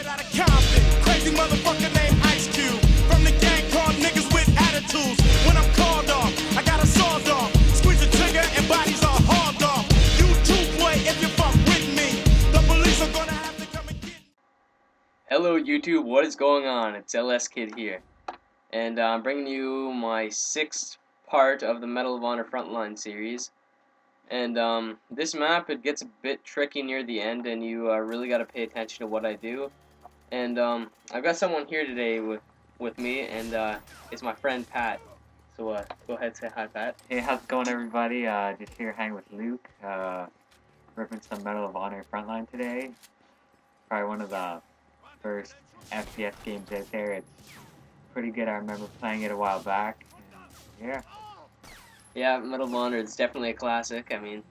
out of Compton, crazy motherfucker named Ice Cube. From the gang called niggas with attitudes. When I'm called off, I got a sawed off. Squeeze the trigger and bodies are hauled off. You too, boy, if you fuck with me. The police are gonna have to come and get me. Hello YouTube, what is going on? It's LS Kid here. And I'm bringing you my 6th part of the Medal of Honor Frontline series. And this map, it gets a bit tricky near the end, and you really got to pay attention to what I do. And I've got someone here today with me, and it's my friend Pat. So go ahead, say hi, Pat. Hey, how's it going, everybody? Just here hanging with Luke, ripping some Medal of Honor Frontline today. Probably one of the first FPS games out there. It's pretty good. I remember playing it a while back. And, Yeah, Medal of Honor, it's definitely a classic. I mean,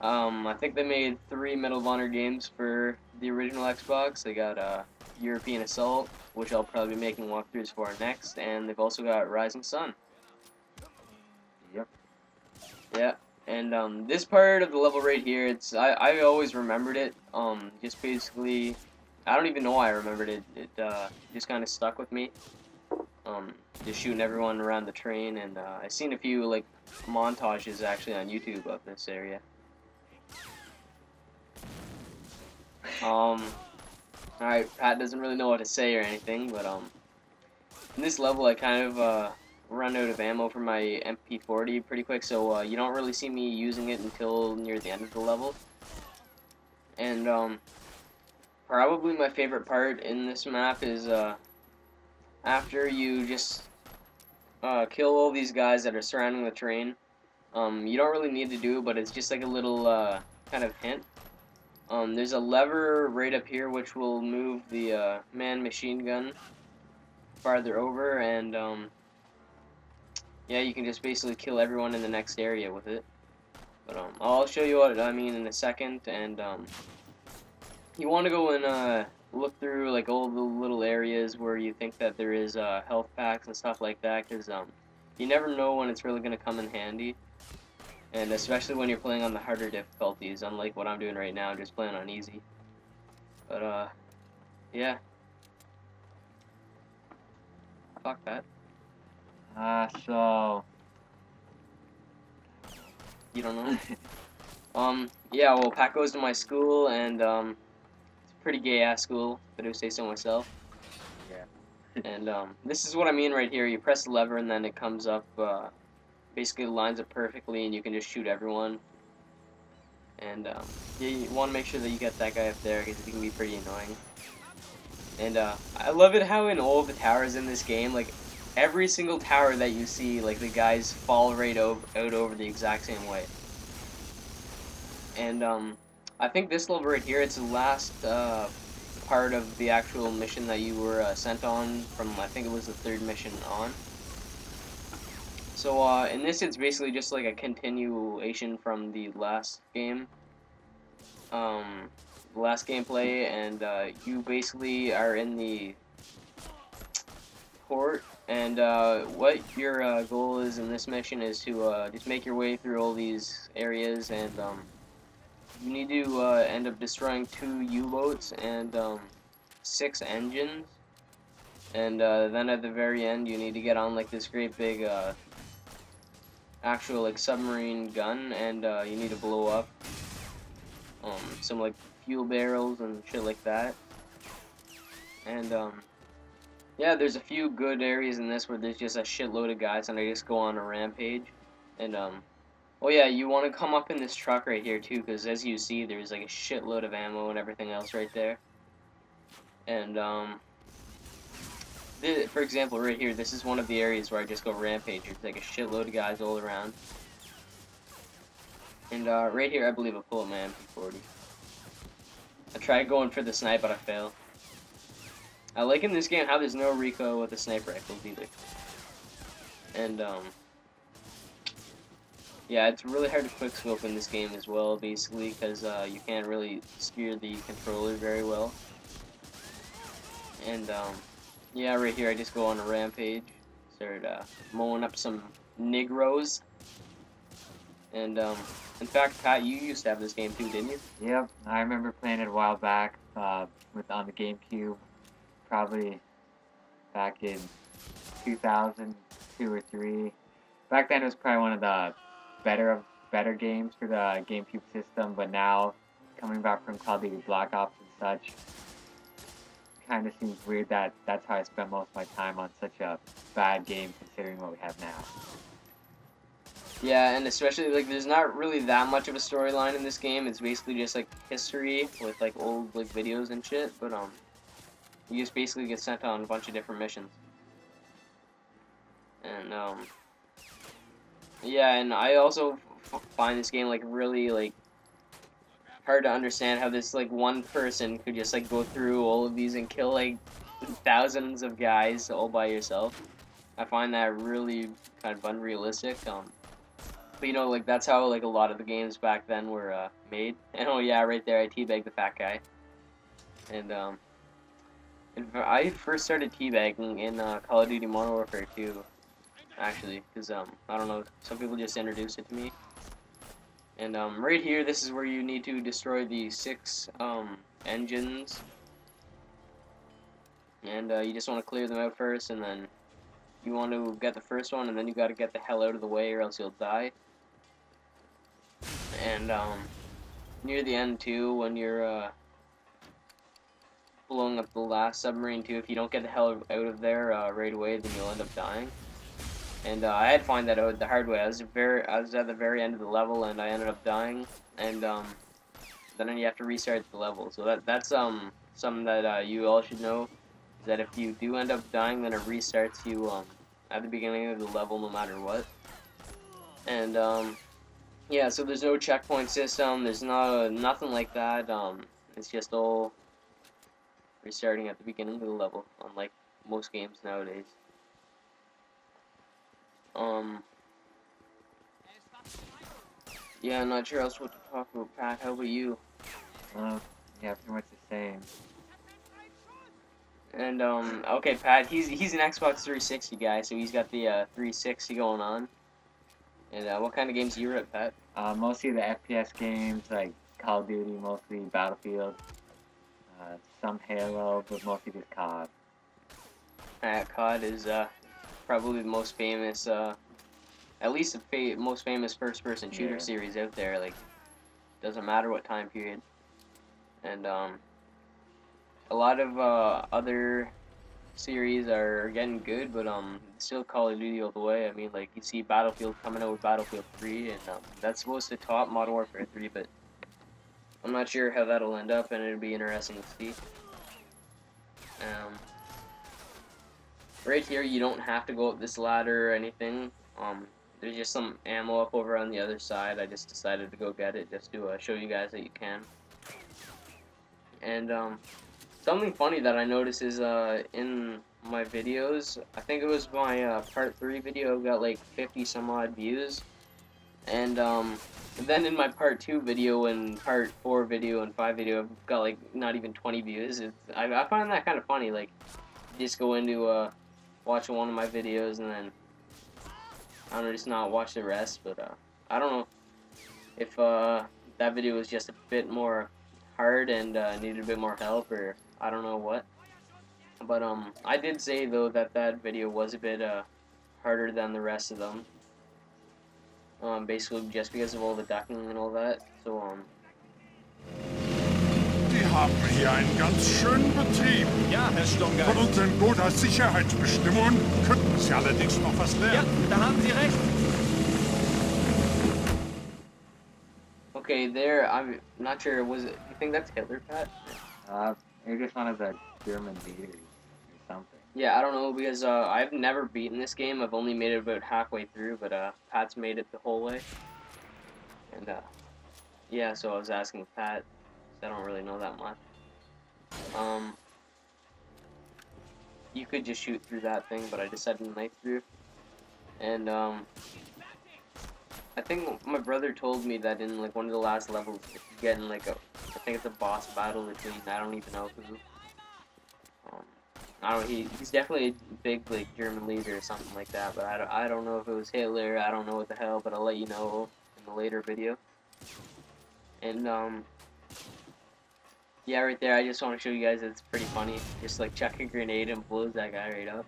I think they made 3 Medal of Honor games for the original Xbox. They got European Assault, which I'll probably be making walkthroughs for next, and they've also got Rising Sun. Yep. Yeah, and this part of the level right here, I always remembered it. Just basically, I don't even know why I remembered it. It just kind of stuck with me. Just shooting everyone around the train, and I've seen a few like montages actually on YouTube of this area. Alright, Pat doesn't really know what to say or anything, but in this level I kind of run out of ammo for my MP40 pretty quick, so you don't really see me using it until near the end of the level. And probably my favorite part in this map is after you just kill all these guys that are surrounding the train. You don't really need to do it, but it's just like a little kind of hint. There's a lever right up here which will move the man machine gun farther over, and yeah, you can just basically kill everyone in the next area with it. But I'll show you what I mean in a second. And you want to go and look through like all the little areas where you think that there is health packs and stuff like that, because you never know when it's really going to come in handy, and especially when you're playing on the harder difficulties, unlike what I'm doing right now, just playing on easy. But yeah, fuck that. So You don't know? Yeah, well, Pat goes to my school, and it's a pretty gay-ass school, if I do say so myself. yeah. And this is what I mean right here. You press the lever, and then it comes up, basically lines up perfectly, and you can just shoot everyone. And yeah, you want to make sure that you get that guy up there, because he can be pretty annoying. And I love it how in all the towers in this game, like, every single tower that you see, like, the guys fall right out over the exact same way. And I think this level right here, it's the last part of the actual mission that you were sent on from, I think it was the 3rd mission on. So in this, it's basically just like a continuation from the last game, the last gameplay, and you basically are in the port. And what your goal is in this mission is to just make your way through all these areas, and you need to end up destroying 2 U-boats and 6 engines. And then at the very end, you need to get on like this great big actual like submarine gun, and you need to blow up some like fuel barrels and shit like that. And yeah, there's a few good areas in this where there's just a shitload of guys and I just go on a rampage. And oh yeah, you want to come up in this truck right here too, because as you see, there's like a shitload of ammo and everything else right there. And for example, right here, this is one of the areas where I just go rampage. There's like a shitload of guys all around. And right here, I believe I pull up my MP40. I tried going for the snipe, but I failed. I like in this game how there's no recoil with the sniper rifles either. And yeah, it's really hard to quickscope in this game as well, basically, because you can't really steer the controller very well. And yeah, right here I just go on a rampage, start mowing up some Negros. And in fact, Pat, you used to have this game too, didn't you? Yep, I remember playing it a while back on the GameCube, probably back in 2002 or 3. Back then, it was probably one of the better games for the GameCube system. But now, coming back from Call of Duty Black Ops and such, kind of seems weird that that's how I spent most of my time on such a bad game, considering what we have now. Yeah, and especially, like, there's not really that much of a storyline in this game. It's basically just, like, history with, like, old, like, videos and shit. But, you just basically get sent on a bunch of different missions. And, yeah, and I also find this game, like, really, like, hard to understand how this, like, one person could just, like, go through all of these and kill, like, thousands of guys all by yourself. I find that really kind of unrealistic. But, you know, like, that's how, like, a lot of the games back then were, made. And, oh, yeah, right there, I teabagged the fat guy. And, I first started teabagging in, Call of Duty Modern Warfare 2, actually, because, I don't know, some people just introduced it to me. And, right here, this is where you need to destroy the 6, engines. And, you just want to clear them out first, and then you want to get the first one, and then you gotta get the hell out of the way, or else you'll die. And, near the end, too, when you're, blowing up the last submarine, too, if you don't get the hell out of there, right away, then you'll end up dying. And, I had to find that out the hard way. I was at the very end of the level, and I ended up dying, and, then you have to restart the level. So that's, something that, you all should know, is that if you do end up dying, then it restarts you, at the beginning of the level, no matter what. And, yeah, so there's no checkpoint system, there's nothing like that, it's just all restarting at the beginning of the level, unlike most games nowadays. Yeah, I'm not sure else what to talk about, Pat. How about you? Yeah, pretty much the same. And, okay, Pat, he's an Xbox 360 guy, so he's got the, 360 going on. And, what kind of games do you rip, Pat? Mostly the FPS games, like Call of Duty, mostly Battlefield. Some Halo, but mostly just COD. COD is, probably the most famous, at least the most famous first-person shooter series out there. Like, doesn't matter what time period. And, a lot of, other series are getting good, but, still Call of Duty all the way. I mean, like, you see Battlefield coming out with Battlefield 3, and, that's supposed to top Modern Warfare 3, but I'm not sure how that'll end up, and it'll be interesting to see. Right here, you don't have to go up this ladder or anything. There's just some ammo up over on the other side. I just decided to go get it just to show you guys that you can. And something funny that I noticed is in my videos, I think it was my part 3 video, got like 50 some odd views. And then in my part 2 video and part 4 video and 5 video, I've got like not even 20 views. I find that kind of funny. Like, you just go into watch one of my videos and then I don't know, just not watch the rest. But I don't know if that video was just a bit more hard and needed a bit more help, or I don't know what. But I did say though that video was a bit harder than the rest of them. Basically just because of all the ducking and all that. So Die haben hier einen ganz schönen Betrieb. Ja, Herr Sturmgeist. Von unseren Godas Sicherheitsbestimmungen könnten Sie allerdings noch was Ja, lernen. da haben Sie recht. okay, there. I'm not sure. Was it? You think that's Hitler, Pat? Maybe just one of the German leaders or something. Yeah, I don't know, because I've never beaten this game. I've only made it about halfway through, but Pat's made it the whole way. And yeah, so I was asking Pat, 'cause I don't really know that much. You could just shoot through that thing, but I decided to knife through. And I think my brother told me that in like one of the last levels, you get in like I think it's a boss battle between, I don't even know who. I don't know, he's definitely a big like German leader or something like that, but I don't know if it was Hitler, I don't know what the hell, but I'll let you know in in a later video. And yeah, right there, I just want to show you guys it's pretty funny. Just like chuck a grenade and blows that guy right up.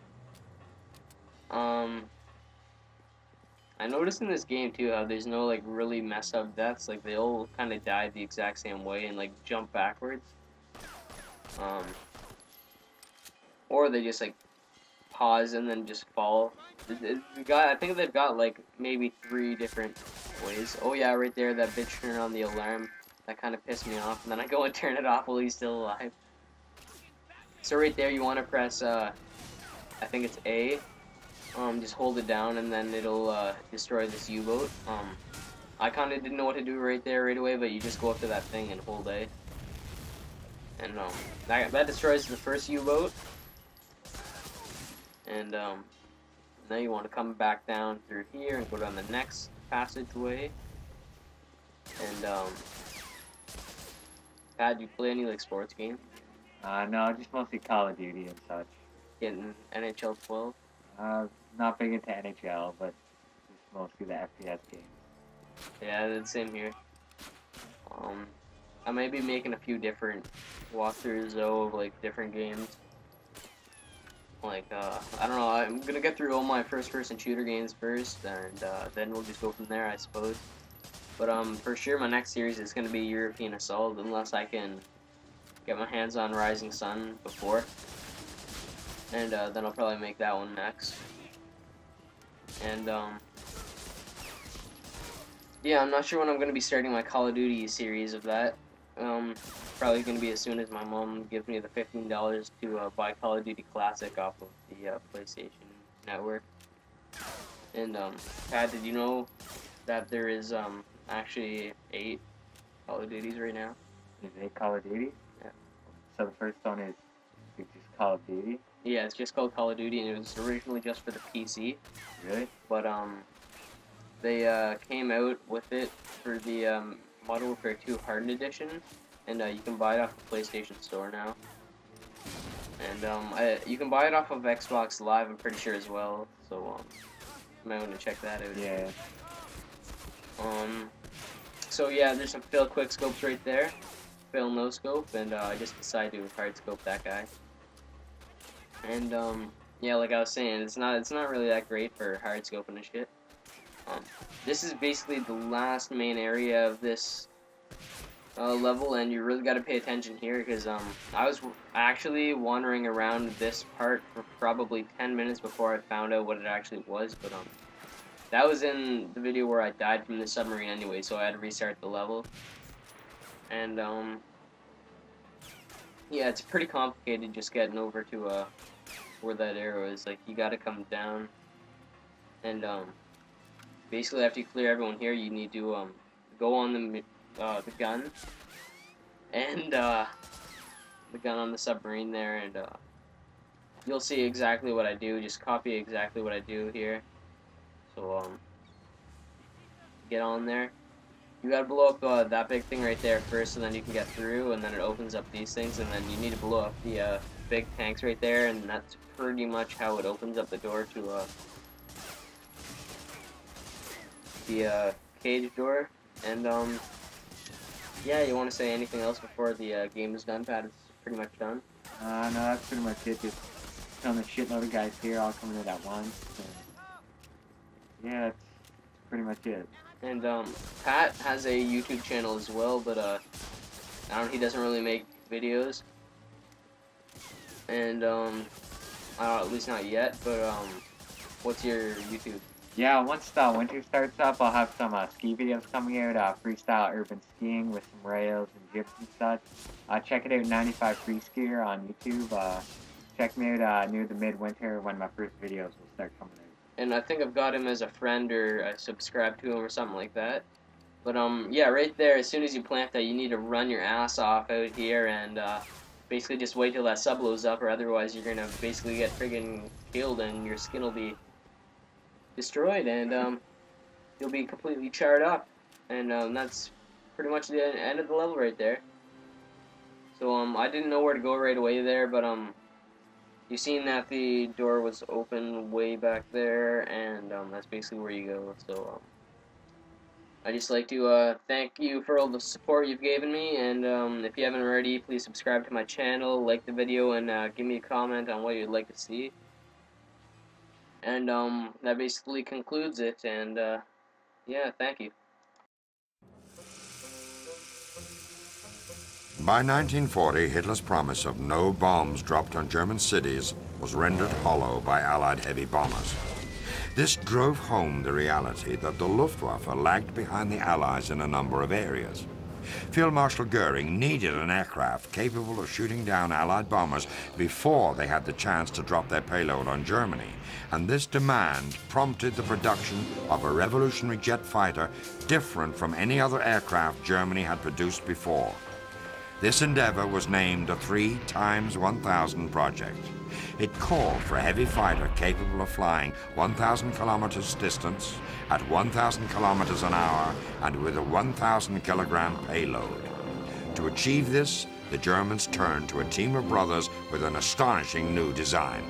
I noticed in this game too how there's no like really messed up deaths. Like they all kind of die the exact same way and like jump backwards. Or they just like pause and then just fall. I think they've got like maybe 3 different ways. Oh yeah, right there, that bitch turned on the alarm. That kind of pissed me off. And then I go and turn it off while he's still alive. So right there, you want to press, I think it's A. Just hold it down and then it'll destroy this U-boat. I kind of didn't know what to do right there right away, but you just go up to that thing and hold A. And that destroys the first U-boat. And now you want to come back down through here and go down the next passageway. And Pat, do you play any like sports games? No, just mostly Call of Duty and such. Getting NHL 12? Not big into NHL, but just mostly the FPS games. Yeah, the same here. I may be making a few different walkthroughs though of like different games. Like I don't know. I'm gonna get through all my first-person shooter games first, and then we'll just go from there, I suppose. But for sure, my next series is gonna be European Assault, unless I can get my hands on Rising Sun before, and then I'll probably make that one next. And yeah, I'm not sure when I'm gonna be starting my Call of Duty series of that. Probably gonna be as soon as my mom gives me the $15 to buy Call of Duty Classic off of the PlayStation Network. And Pat, did you know that there is actually 8 Call of Duties right now? Is it Call of Duty? Yeah. So the first one is just Call of Duty? Yeah, it's just called Call of Duty, and it was originally just for the PC. Really? But they came out with it for the Modern Warfare 2 Hardened Edition, and you can buy it off the PlayStation Store now. And you can buy it off of Xbox Live, I'm pretty sure as well. So you might want to check that out. Yeah. So yeah, there's some fail quick scopes right there, fail no scope, and I just decided to hard scope that guy. And yeah, like I was saying, it's not really that great for hard scoping and shit. This is basically the last main area of this level, and you really got to pay attention here, because I was actually wandering around this part for probably 10 minutes before I found out what it actually was, but that was in the video where I died from the submarine anyway, so I had to restart the level. And yeah, it's pretty complicated just getting over to where that arrow is. Like, you got to come down, and basically after you clear everyone here, you need to go on the gun, and the gun on the submarine there, and you'll see exactly what I do. Just copy exactly what I do here. So get on there. You gotta blow up that big thing right there first, and then you can get through, and then it opens up these things, and then you need to blow up the big tanks right there, and that's pretty much how it opens up the door to the cage door. And yeah, you want to say anything else before the game is done, Pat? It's pretty much done. No, that's pretty much it. Just killing a shitload of guys here, all coming in at once. And yeah, that's pretty much it. And Pat has a YouTube channel as well, but he doesn't really make videos. And at least not yet. But what's your YouTube? Yeah, once the winter starts up, I'll have some ski videos coming out, freestyle urban skiing with some rails and jips and such. Check it out, 95 Free Skier on YouTube. Check me out near the midwinter when my first videos will start coming out. And I think I've got him as a friend, or I subscribe to him or something like that. But yeah, right there, as soon as you plant that, you need to run your ass off out here and basically just wait till that sub blows up, or otherwise you're gonna basically get friggin' killed and your skin will be destroyed, and you'll be completely charred up, and that's pretty much the end of the level right there. So I didn't know where to go right away there, but you seen that the door was open way back there, and that's basically where you go. So I just like to thank you for all the support you've given me, and if you haven't already, please subscribe to my channel, like the video, and give me a comment on what you'd like to see. And that basically concludes it, and yeah, thank you. By 1940, Hitler's promise of no bombs dropped on German cities was rendered hollow by Allied heavy bombers. This drove home the reality that the Luftwaffe lagged behind the Allies in a number of areas. Field Marshal Goering needed an aircraft capable of shooting down Allied bombers before they had the chance to drop their payload on Germany, and this demand prompted the production of a revolutionary jet fighter different from any other aircraft Germany had produced before. This endeavor was named the 3x1000 project. It called for a heavy fighter capable of flying 1,000 kilometers distance at 1,000 kilometers an hour and with a 1,000 kilogram payload. To achieve this, the Germans turned to a team of brothers with an astonishing new design.